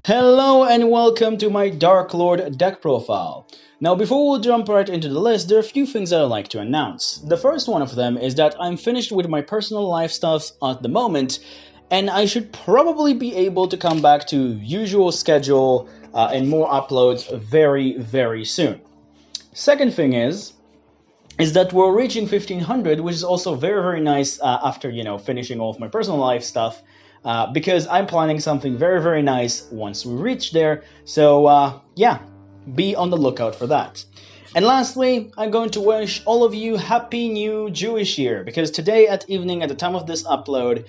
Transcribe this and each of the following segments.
Hello and welcome to my Darklord deck profile. Now before we jump right into the list, there are a few things that I'd like to announce. The first one of them is that I'm finished with my personal life stuff at the moment, and I should probably be able to come back to usual schedule and more uploads very soon. Second thing is that we're reaching 1500, which is also very nice after finishing all of my personal life stuff, because I'm planning something very nice once we reach there. So yeah, be on the lookout for that. And lastly, I'm going to wish all of you happy new Jewish year, because today at evening, at the time of this upload,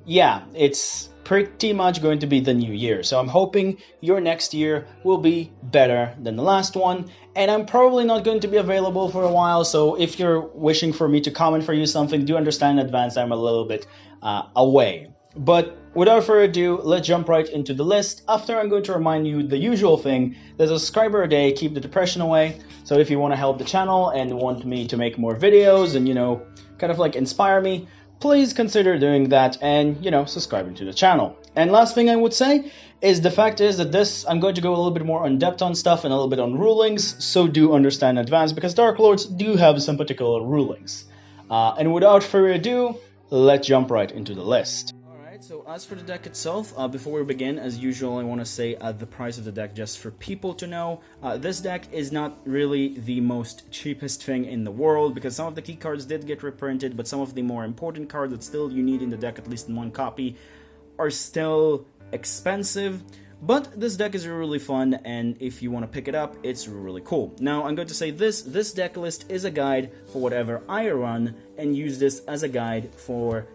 yeah, it's pretty much going to be the new year. So I'm hoping your next year will be better than the last one. And I'm probably not going to be available for a while. So if you're wishing for me to comment for you something, do understand in advance I'm a little bit away. But without further ado, let's jump right into the list. After, I'm going to remind you the usual thing: there's a subscriber a day, keep the depression away. So if you want to help the channel and want me to make more videos and, kind of like inspire me, please consider doing that and, subscribing to the channel. And last thing I would say is the fact is that I'm going to go a little bit more in depth on stuff and a little bit on rulings, so do understand in advance, because Dark Lords do have some particular rulings. And without further ado, let's jump right into the list. So as for the deck itself, before we begin, as usual, I want to say the price of the deck just for people to know. This deck is not really the most cheapest thing in the world, because some of the key cards did get reprinted, but some of the more important cards that still you need in the deck, at least in one copy, are still expensive. But this deck is really fun, and if you want to pick it up, it's really cool. Now, I'm going to say this deck list is a guide for whatever I run, and use this as a guide for,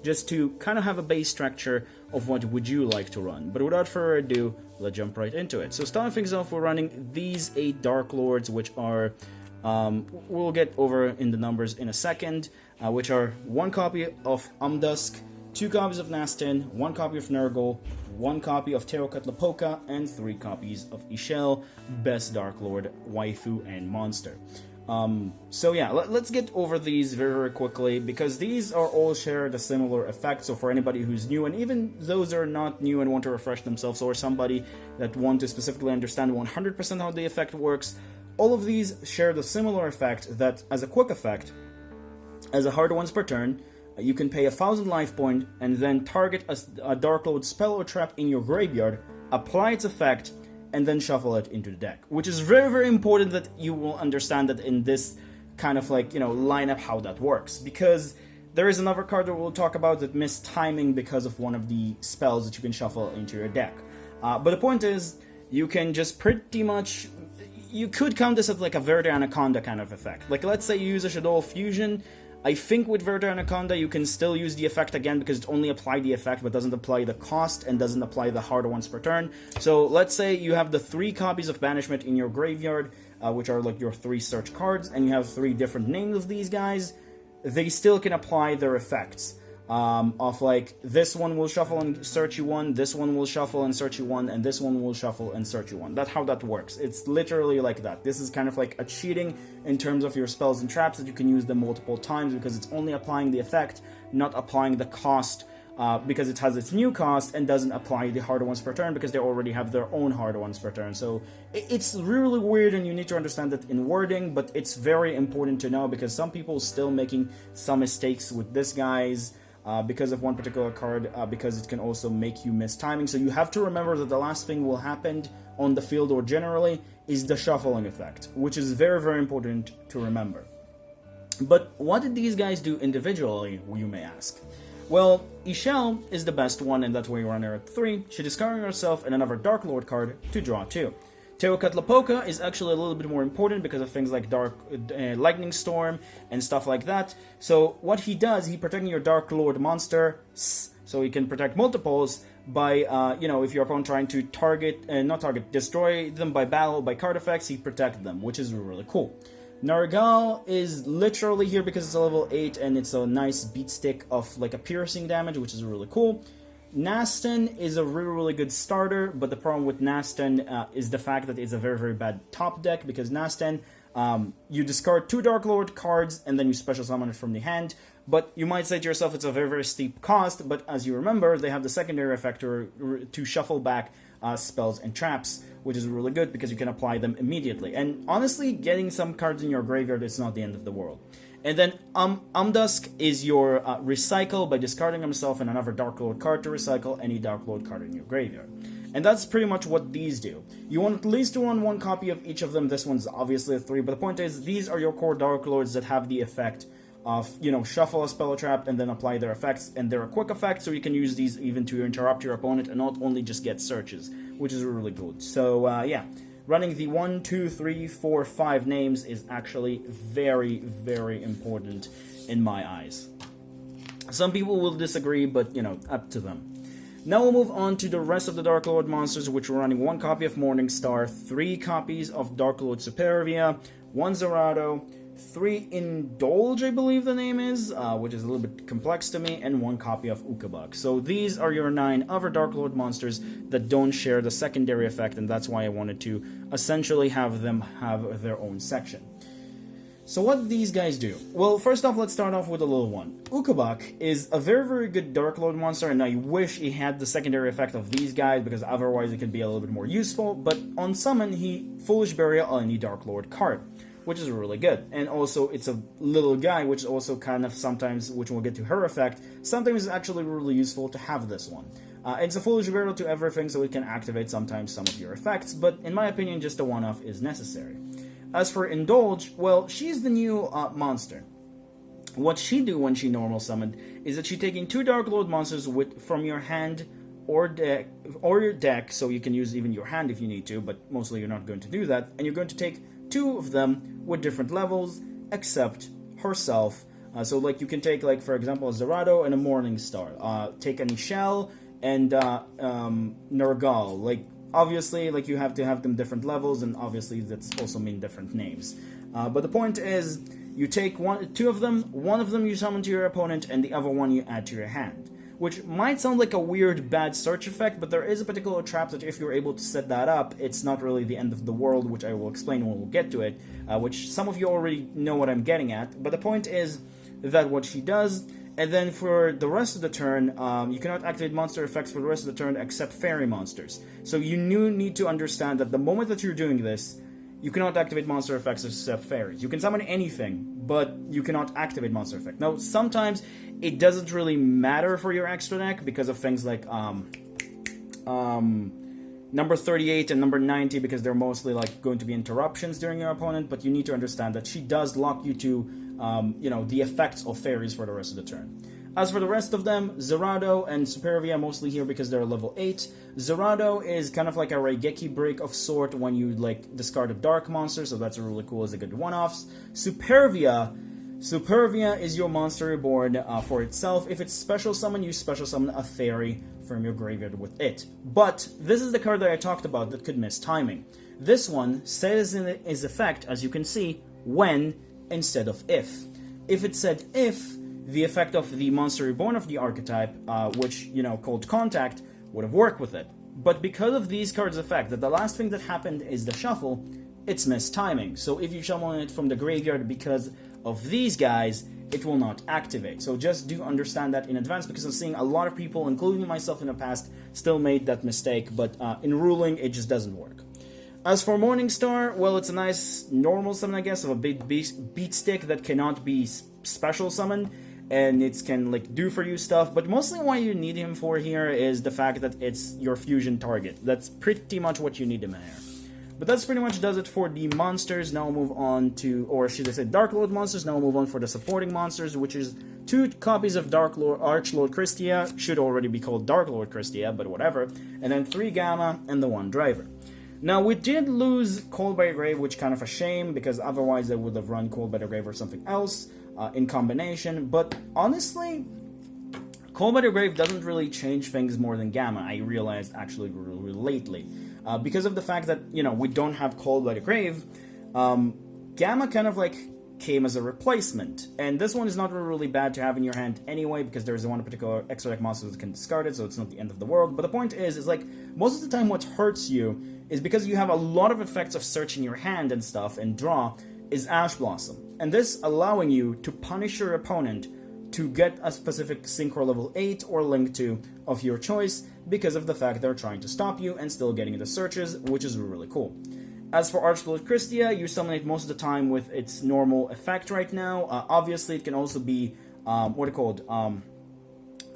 just to kind of have a base structure of what would you like to run. But without further ado, let's jump right into it. So starting things off, we're running these 8 Dark Lords, which are, we'll get over in the numbers in a second, which are 1 copy of Umdusk, 2 copies of Nastin, 1 copy of Nurgle, 1 copy of Teokatlapoka, and 3 copies of Ishel, best Dark Lord, waifu, and monster. So yeah, let's get over these very quickly, because these are all shared a similar effect. So for anybody who's new, and even those that are not new and want to refresh themselves, or somebody that want to specifically understand 100% how the effect works, all of these share the similar effect that, as a quick effect, as a hard once per turn, you can pay 1000 life point and then target a Dark Lord spell or trap in your graveyard, apply its effect, and then shuffle it into the deck. Which is very important that you will understand that in this kind of lineup how that works. Because there is another card that we'll talk about that missed timing because of one of the spells that you can shuffle into your deck. But the point is, you can just pretty much... You could count this as like a Verde Anaconda kind of effect. Like, let's say you use a Shadow Fusion. I think with Verde Anaconda you can still use the effect again, because it only applies the effect but doesn't apply the cost and doesn't apply the hard once per turn. So let's say you have the 3 copies of Banishment in your graveyard, which are like your 3 search cards, and you have 3 different names of these guys. They still can apply their effects. Of like, this one will shuffle and search you 1, this one will shuffle and search you 1, and this one will shuffle and search you 1. That's how that works. It's literally like that. This is kind of like a cheating in terms of your spells and traps, that you can use them multiple times, because it's only applying the effect, not applying the cost, because it has its new cost, and doesn't apply the harder ones per turn, because they already have their own harder ones per turn. So it's really weird, and you need to understand that in wording, but it's very important to know, because some people still making some mistakes with this, guys. Because of one particular card, because it can also make you miss timing. So you have to remember that the last thing will happen on the field, or generally, is the shuffling effect, which is very important to remember. But what did these guys do individually, you may ask? Well, Ishel is the best one, and that's why you run her at 3. She discarding herself and another Dark Lord card to draw 2. Teokatlapoka is actually a little bit more important because of things like Lightning Storm and stuff like that. So what he does, he protecting your Dark Lord monster, so he can protect multiples by, if your opponent trying to destroy them by battle, by card effects, he protects them, which is really cool. Nargal is literally here because it's a level 8, and it's a nice beat stick of like a piercing damage, which is really cool. Nastin is a really good starter, but the problem with Nastin is the fact that it's a very bad top deck, because Nastin You discard 2 Darklord cards, and then you special summon it from the hand. But you might say to yourself, it's a very, very steep cost, but as you remember, they have the secondary effect to shuffle back spells and traps, which is really good because you can apply them immediately. And honestly, getting some cards in your graveyard is not the end of the world. And then Umdusk is your recycle by discarding himself and another Darklord card to recycle any Darklord card in your graveyard. And that's pretty much what these do. You want at least to run 1 copy of each of them. This one's obviously a 3, but the point is, these are your core Darklords that have the effect of, shuffle a spell trap and then apply their effects, and they're a quick effect, so you can use these even to interrupt your opponent and not only just get searches, which is really good. So, yeah, running the 1, 2, 3, 4, 5 names is actually very, very important in my eyes. Some people will disagree, but, up to them. Now we'll move on to the rest of the Darklord monsters, which we're running 1 copy of Morningstar, 3 copies of Darklord Supervia, 1 Zerato, 3 Indulge, I believe the name is, which is a little bit complex to me, and 1 copy of Ukabak. So these are your 9 other Darklord monsters that don't share the secondary effect, and that's why I wanted to essentially have them have their own section. So what do these guys do? Well, first off, let's start off with a little one. Ukabak is a very, very good Darklord monster, and I wish he had the secondary effect of these guys, because otherwise it could be a little bit more useful, but on summon, he Foolish Burial any Darklord card, which is really good. And also, it's a little guy, which also kind of sometimes, which we'll get to her effect, sometimes it's actually really useful to have this one. It's a Foolish Burial to everything, so it can activate sometimes some of your effects, but in my opinion, just a one-off is necessary. As for Indulge, well, she's the new monster. What she do when she normal summoned is that she's taking 2 Darklord monsters from your hand or your deck, so you can use even your hand if you need to, but mostly you're not going to do that, and you're going to take 2 of them with different levels, except herself. So like you can take, like, for example, a Zerato and a Morningstar. Take a Nichelle and Nergal. Like, obviously, like, you have to have them different levels, and obviously that's also mean different names. But the point is, you take 2 of them, 1 of them you summon to your opponent, and the other one you add to your hand. Which might sound like a weird, bad search effect, but there is a particular trap that if you're able to set that up, it's not really the end of the world, which I will explain when we'll get to it, which some of you already know what I'm getting at. But the point is that what she does, and then for the rest of the turn, you cannot activate monster effects for the rest of the turn except fairy monsters. So you need to understand that the moment that you're doing this, you cannot activate monster effects except fairies. You can summon anything, but you cannot activate monster effect. Now, sometimes it doesn't really matter for your extra deck because of things like number 38 and number 90, because they're mostly like going to be interruptions during your opponent, but you need to understand that she does lock you to the effects of fairies for the rest of the turn. As for the rest of them, Zerato and Supervia mostly here because they're level 8. Zerato is kind of like a Raigeki break of sort when you like discard a dark monster, so that's really cool as a good one-offs. Supervia is your monster reborn for itself. If it's special summon, you special summon a fairy from your graveyard with it. But this is the card that I talked about that could miss timing. This one says in its effect, as you can see, when instead of if. If it said if, the effect of the monster reborn of the archetype, which, called Contact, would have worked with it. But because of these cards' effect, that the last thing that happened is the shuffle, it's missed timing. So if you summon it from the graveyard because of these guys, it will not activate. So just do understand that in advance, because I'm seeing a lot of people, including myself in the past, still made that mistake, but in ruling, it just doesn't work. As for Morningstar, well, it's a nice normal summon, I guess, of a big beat stick that cannot be special summoned, and it can do for you stuff, but mostly what you need him for here is the fact that it's your fusion target. That's pretty much what you need him here. But that's pretty much does it for the monsters. Now we'll move on to, or should I say Darklord monsters, now we'll move on for the supporting monsters, which is 2 copies of Archlord Christia, should already be called Darklord Christia, but whatever, and then 3 Gamma and the 1 Driver. Now, we did lose Cold by the Grave, which kind of a shame, because otherwise I would have run Cold by the Grave or something else in combination, but honestly, Cold by the Grave doesn't really change things more than Gamma, I realized actually really lately. Because of the fact that, we don't have Cold by the Grave, Gamma kind of came as a replacement, and this one is not really bad to have in your hand anyway, because there's one particular extra deck monster that can discard it, so it's not the end of the world. But the point is most of the time what hurts you is because you have a lot of effects of search in your hand and stuff, and draw, is Ash Blossom, and this allowing you to punish your opponent to get a specific Synchro level 8 or Link 2 of your choice because of the fact they're trying to stop you and still getting the searches, which is really cool. As for Archlord Christia, you summon it most of the time with its normal effect right now. Obviously, it can also be,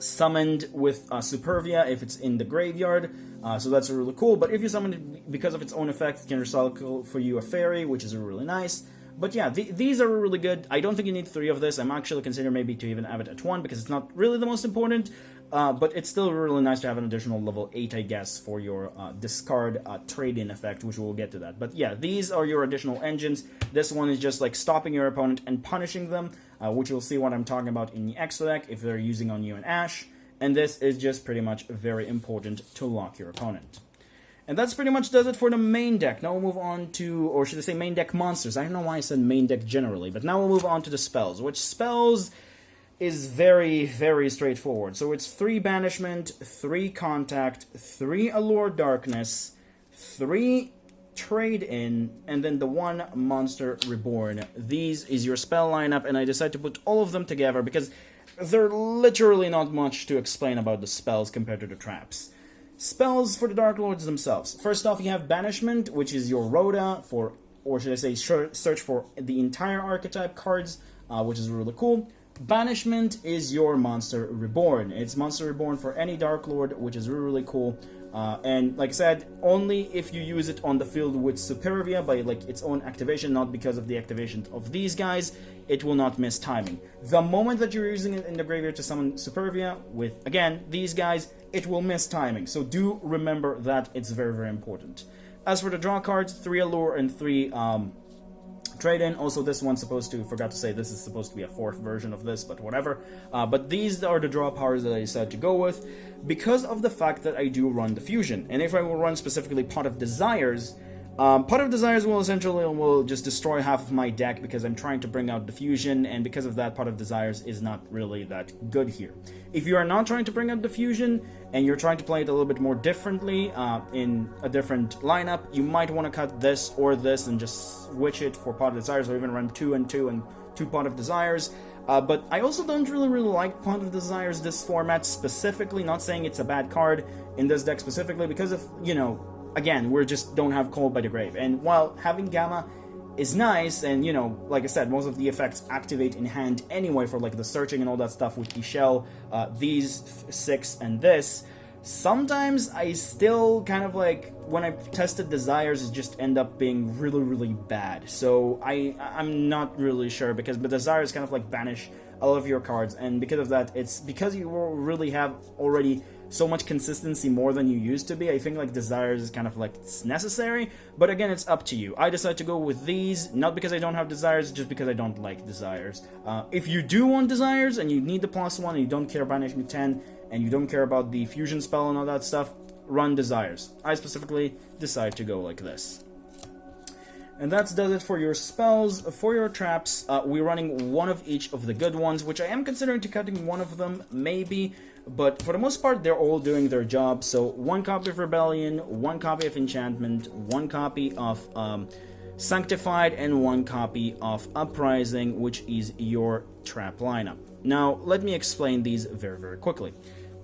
summoned with Supervia if it's in the graveyard, so that's really cool. But if you summon it because of its own effect, it can recycle for you a fairy, which is really nice. But yeah, these are really good. I don't think you need 3 of this. I'm actually considering maybe to even have it at 1 because it's not really the most important. But it's still really nice to have an additional level 8, I guess, for your discard trade-in effect, which we'll get to that. But yeah, these are your additional engines. This one is just like stopping your opponent and punishing them, which you'll see what I'm talking about in the extra deck if they're using on you and Ash. And this is just pretty much very important to lock your opponent. And that's pretty much does it for the main deck. Now we'll move on to, or should I say main deck monsters. I don't know why I said main deck generally, but now we'll move on to the spells, which spells is very, very straightforward. So it's 3 Banishment, 3 Contact, 3 Allure Darkness, 3 Trade-In, and then the 1 Monster Reborn. These is your spell lineup, and I decided to put all of them together because there's literally not much to explain about the spells compared to the traps. Spells for the Darklords themselves. First off, you have Banishment, which is your Rhoda for, or should I say, search for the entire archetype cards, which is really cool. Banishment is your Monster Reborn. It's Monster Reborn for any Darklord, which is really, really cool. And like I said, only if you use it on the field with Supervia by like its own activation, not because of the activation of these guys, it will not miss timing. The moment that you're using it in the graveyard to summon Supervia with, again, these guys, it will miss timing. So do remember that it's very, very important. As for the draw cards, 3 Allure and 3 Trade-In. Also, this one's supposed to, forgot to say, this is supposed to be a 4th version of this, but whatever. But these are the draw powers that I decided to go with because of the fact that I do run the Fusion. And if I will run specifically Pot of Desires, Pot of Desires will essentially just destroy half of my deck because I'm trying to bring out the Fusion, and because of that, Pot of Desires is not really that good here. If you are not trying to bring out the Fusion, and you're trying to play it a little bit more differently in a different lineup, you might want to cut this or this and just switch it for Pot of Desires, or even run 2 and 2 and 2 Pot of Desires. But I also don't really like Pot of Desires this format specifically, not saying it's a bad card in this deck specifically, because of, you know, again, we just don't have Cold by the Grave. And while having Gamma is nice, and, you know, like I said, most of the effects activate in hand anyway for, like, the searching and all that stuff with Ishel, these 6 and this, sometimes I still kind of, like, when I tested Desires, it just end up being really, really bad. So I'm not really sure, because the Desires kind of, like, banish all of your cards, and because of that, it's because you really have already so much consistency more than you used to be. I think like Desires is kind of like it's necessary, but again, it's up to you. I decided to go with these, not because I don't have Desires, just because I don't like Desires. If you do want Desires and you need the +1 and you don't care about Banishing 10 and you don't care about the Fusion spell and all that stuff, run Desires. I specifically decided to go like this. And that does it for your spells. For your traps, we're running 1 of each of the good ones, which I am considering to cutting 1 of them, maybe. But for the most part, they're all doing their job. So 1 copy of Rebellion, 1 copy of Enchantment, 1 copy of Sanctified, and 1 copy of Uprising, which is your trap lineup. Now, let me explain these very, very quickly.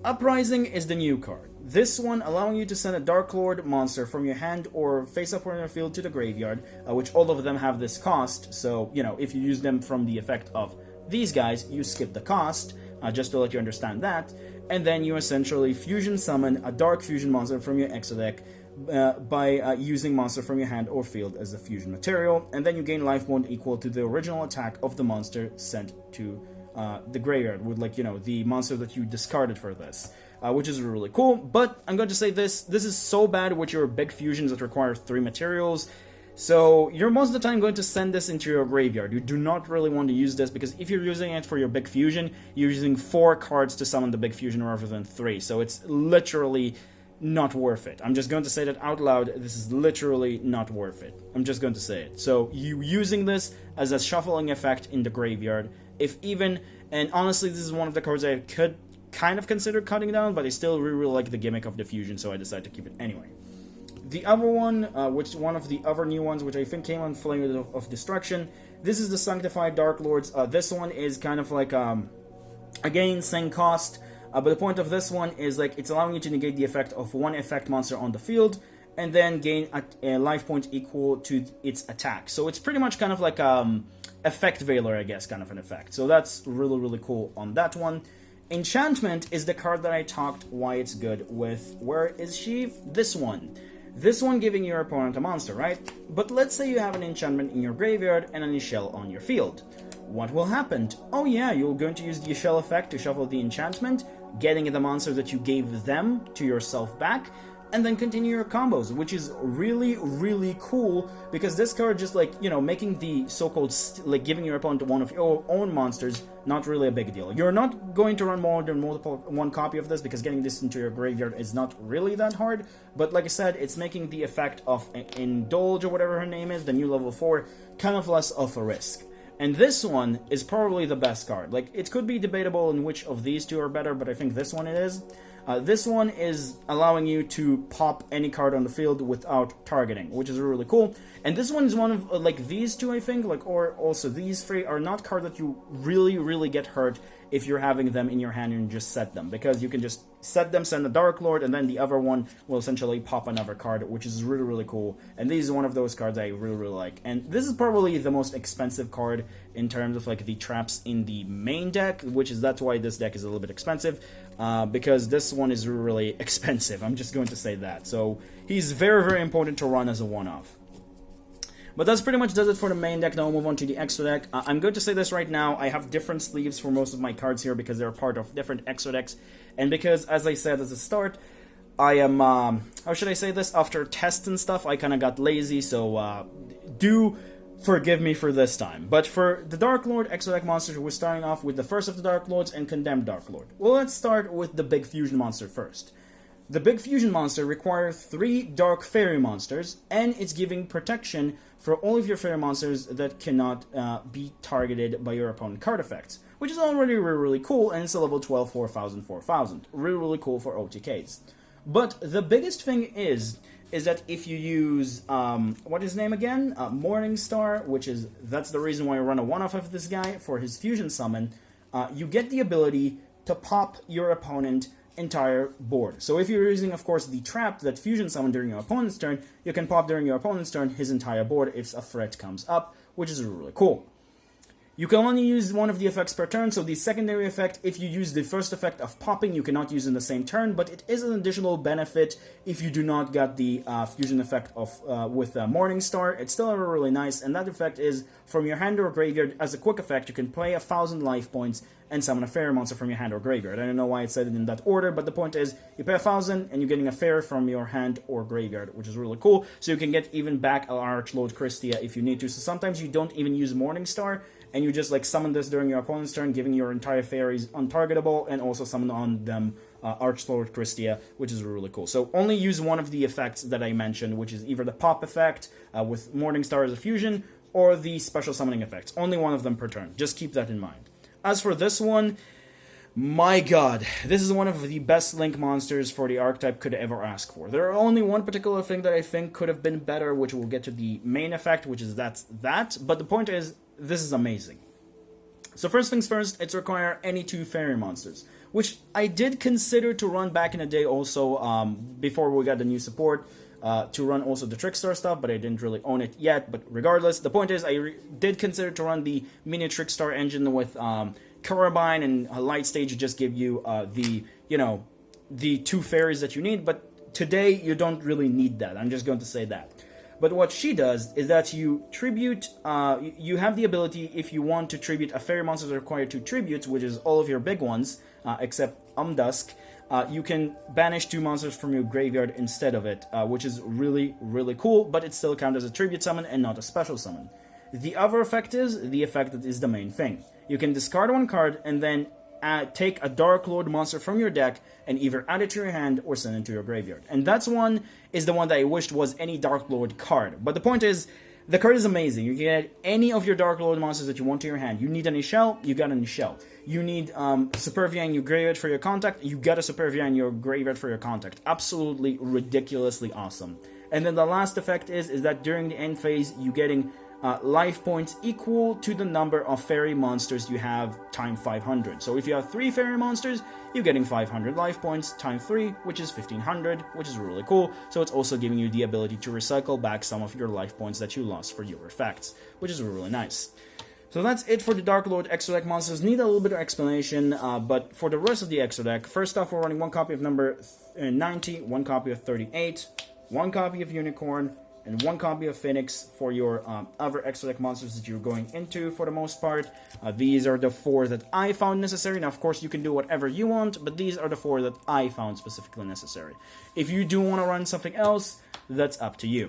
Uprising is the new card. This one allowing you to send a Darklord monster from your hand or face-up on your field to the graveyard, which all of them have this cost. So, you know, if you use them from the effect of these guys, you skip the cost, just to let you understand that. And then you essentially fusion summon a Dark Fusion monster from your extra deck by using monster from your hand or field as a fusion material. And then you gain life bond equal to the original attack of the monster sent to the graveyard with, like, you know, the monster that you discarded for this, which is really cool. But I'm going to say this is so bad with your big fusions that require 3 materials. So you're most of the time going to send this into your graveyard. You do not really want to use this, because if you're using it for your big fusion, you're using 4 cards to summon the big fusion rather than 3. So it's literally not worth it. I'm just going to say that out loud. This is literally not worth it. I'm just going to say it. So you using this as a shuffling effect in the graveyard, if even, and honestly, this is one of the cards I could kind of consider cutting down, but I still really, really like the gimmick of the fusion, so I decided to keep it anyway. The other one, which one of the other new ones, which I think came on Flame of Destruction, this is the Sanctified Darklords. This one is kind of like, again, same cost, but the point of this one is like it's allowing you to negate the effect of one effect monster on the field, and then gain a life point equal to its attack. So it's pretty much kind of like effect veiler, I guess, kind of an effect. So that's really, really cool on that one. Enchantment is the card that I talked why it's good with. Where is she? This one. This one giving your opponent a monster, right? But let's say you have an enchantment in your graveyard and an shell on your field. What will happen? Oh yeah, you're going to use the shell effect to shuffle the enchantment, getting the monster that you gave them to yourself back, and then continue your combos, which is really, really cool, because this card just like, you know, making the so-called, like giving your opponent one of your own monsters, not really a big deal. You're not going to run more than one copy of this, because getting this into your graveyard is not really that hard, but like I said, it's making the effect of Indulge, or whatever her name is, the new level 4, kind of less of a risk. And this one is probably the best card. Like, it could be debatable in which of these two are better, but I think this one it is. This one is allowing you to pop any card on the field without targeting, which is really cool. And this one is one of, like, these two, I think, like, or also these three are not cards that you really, really get hurt if you're having them in your hand and just set them, because you can just set them, send a Darklord, and then the other one will essentially pop another card, which is really, really cool. And this is one of those cards I really, really like. And this is probably the most expensive card in terms of like the traps in the main deck, that's why this deck is a little bit expensive, because this one is really expensive. I'm just going to say that. So he's very, very important to run as a one-off. But that's pretty much does it for the main deck. Now we'll move on to the extra deck. I'm going to say this right now, I have different sleeves for most of my cards here because they're part of different extra decks. And because, as I said at the start, I am, how should I say this? After tests and stuff, I kind of got lazy, so do forgive me for this time. But for the Darklord extra deck monsters, we're starting off with the first of the Darklords and Condemned Darklord. Well, let's start with the big fusion monster first. The big fusion monster requires 3 dark fairy monsters, and it's giving protection for all of your fairy monsters that cannot be targeted by your opponent card effects, which is already really, really cool, and it's a level 12 4000. Really, really cool for OTKs. But the biggest thing is that if you use, what is his name again? Morningstar, that's the reason why I run a one-off of this guy for his fusion summon, you get the ability to pop your opponent entire board. So if you're using, of course, the trap that fusion summon during your opponent's turn, you can pop during your opponent's turn his entire board if a threat comes up, which is really cool. You can only use one of the effects per turn, so the secondary effect, if you use the first effect of popping, you cannot use in the same turn, but it is an additional benefit if you do not get the fusion effect of with Morningstar. It's still really nice, and that effect is from your hand or graveyard. As a quick effect, you can play 1000 life points and summon a fairy monster from your hand or graveyard. I don't know why it said it in that order, but the point is, you pay 1000 and you're getting a fairy from your hand or graveyard, which is really cool, so you can get even back Archlord Christia if you need to. So sometimes you don't even use Morningstar, and you just like summon this during your opponent's turn, giving your entire fairies untargetable, and also summon on them Archlord Christia, which is really cool. So only use one of the effects that I mentioned, which is either the pop effect with Morningstar as a fusion, or the special summoning effects. Only one of them per turn. Just keep that in mind. As for this one, my god, this is one of the best link monsters for the archetype could ever ask for. There are only one particular thing that I think could have been better, which we'll get to the main effect, which is that. But the point is, this is amazing. So first things first, it's require any 2 fairy monsters, which I did consider to run back in the day also, before we got the new support, to run also the Trickstar stuff, but I didn't really own it yet. But regardless, the point is I did consider to run the mini Trickstar engine with Carabine and Light Stage, just give you the 2 fairies that you need, but today you don't really need that. I'm just going to say that. But what she does is that you tribute, you have the ability, if you want to tribute a fairy monster that require 2 tributes, which is all of your big ones, except Umdusk, you can banish 2 monsters from your graveyard instead of it, which is really, really cool, but it still counts as a tribute summon and not a special summon. The other effect is the effect that is the main thing. You can discard 1 card and then take a Darklord monster from your deck and either add it to your hand or send it to your graveyard. And that's one is the one that I wished was any Darklord card. But the point is, the card is amazing. You can get any of your Darklord monsters that you want to your hand. You need an shell, you got an shell. You need Supervia in your graveyard for your contact, you got a Supervia in your graveyard for your contact. Absolutely ridiculously awesome. And then the last effect is that during the end phase, you're getting life points equal to the number of fairy monsters you have times 500. So if you have 3 fairy monsters, you're getting 500 life points times 3, which is 1500, which is really cool. So it's also giving you the ability to recycle back some of your life points that you lost for your effects, which is really nice. So that's it for the Darklord extra deck monsters. Need a little bit of explanation, but for the rest of the extra deck, first off, we're running 1 copy of number 90, 1 copy of 38, 1 copy of Unicorn, and 1 copy of Phoenix for your other extra deck monsters that you're going into for the most part. These are the 4 that I found necessary. Now, of course, you can do whatever you want, but these are the 4 that I found specifically necessary. If you do want to run something else, that's up to you.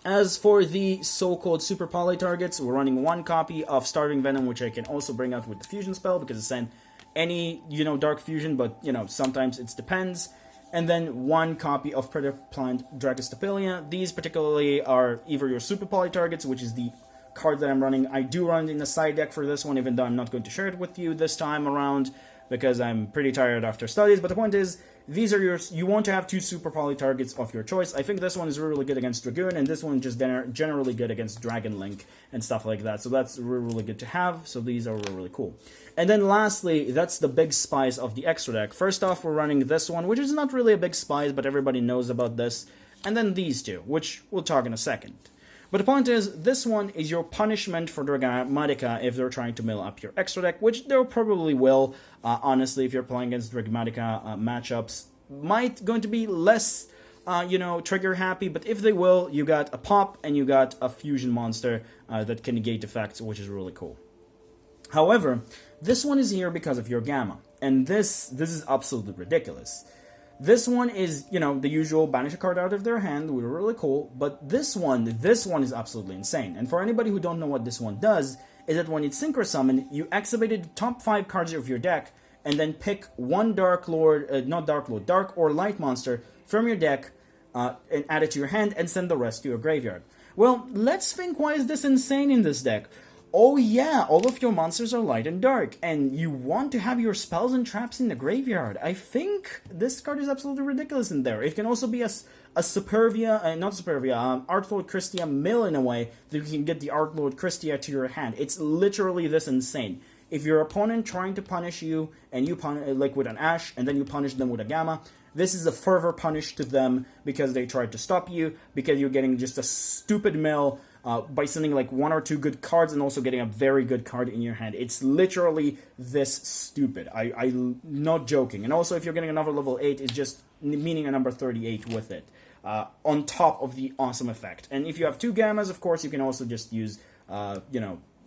As for the so-called super poly targets, we're running 1 copy of Starving Venom, which I can also bring out with the fusion spell, because it's in any, dark fusion, but, sometimes it depends. And then 1 copy of Predator Plant Dracostapelia. These particularly are either your super poly targets, which is the card that I'm running. I do run it in the side deck for this one, even though I'm not going to share it with you this time around, because I'm pretty tired after studies. But the point is, these are you want to have 2 super poly targets of your choice. I think this one is really good against Dragoon, and this one just generally good against Dragon Link and stuff like that. So that's really good to have. So these are really cool. And then lastly, that's the big spice of the extra deck. First off, we're running this one, which is not really a big spice, but everybody knows about this. And then these 2, which we'll talk in a second. But the point is, this one is your punishment for Dragmatica if they're trying to mill up your extra deck, which they probably will. Honestly, if you're playing against Dragmatica matchups, might going to be less, trigger happy. But if they will, you got a pop and you got a fusion monster that can negate effects, which is really cool. However, this one is here because of your Gamma, and this is absolutely ridiculous. This one is, the usual banish a card out of their hand, which is really cool, but this one is absolutely insane. And for anybody who don't know what this one does, is that when it's Synchro Summon, you activated the top 5 cards of your deck, and then pick 1 Dark or Light monster from your deck, and add it to your hand, and send the rest to your graveyard. Well, let's think, why is this insane in this deck? Oh yeah, all of your monsters are light and dark, and you want to have your spells and traps in the graveyard. I think this card is absolutely ridiculous in there. It can also be a Artlord Christia mill in a way that you can get the Artlord Christia to your hand. It's literally this insane. If your opponent trying to punish you, and you like with an Ash, and then you punish them with a Gamma, this is a further punish to them because they tried to stop you, because you're getting just a stupid mill, by sending like 1 or 2 good cards and also getting a very good card in your hand. It's literally this stupid. I'm not joking. And also, if you're getting another level 8, it's just meaning a number 38 with it, on top of the awesome effect. And if you have 2 Gammas, of course, you can also just use,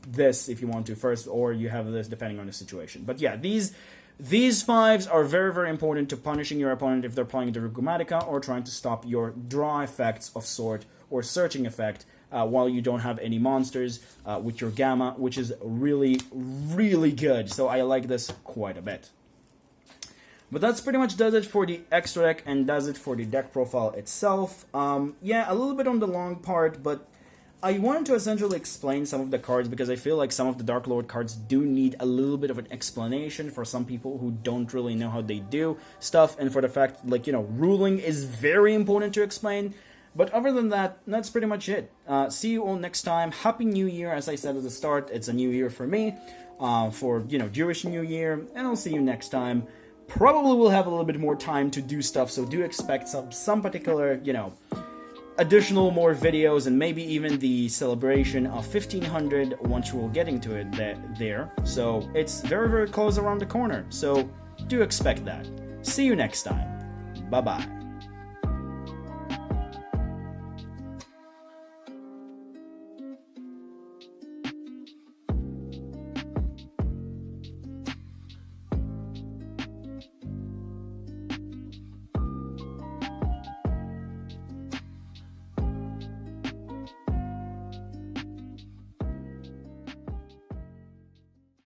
this if you want to first, or you have this depending on the situation. But yeah, these 5s are very, very important to punishing your opponent if they're playing the Dragmatica or trying to stop your draw effects of sort or searching effect, while you don't have any monsters with your Gamma, which is really, really good. So I like this quite a bit. But that's pretty much does it for the extra deck and does it for the deck profile itself. Yeah, a little bit on the long part, but I wanted to essentially explain some of the cards because I feel like some of the Darklord cards do need a little bit of an explanation for some people who don't really know how they do stuff, and for the fact, ruling is very important to explain. But other than that, that's pretty much it. See you all next time. Happy New Year, as I said at the start. It's a new year for me, for, Jewish New Year. And I'll see you next time. Probably will have a little bit more time to do stuff, so do expect some particular, additional more videos, and maybe even the celebration of 1500 once we're getting to it there. So it's very, very close around the corner. So do expect that. See you next time. Bye-bye.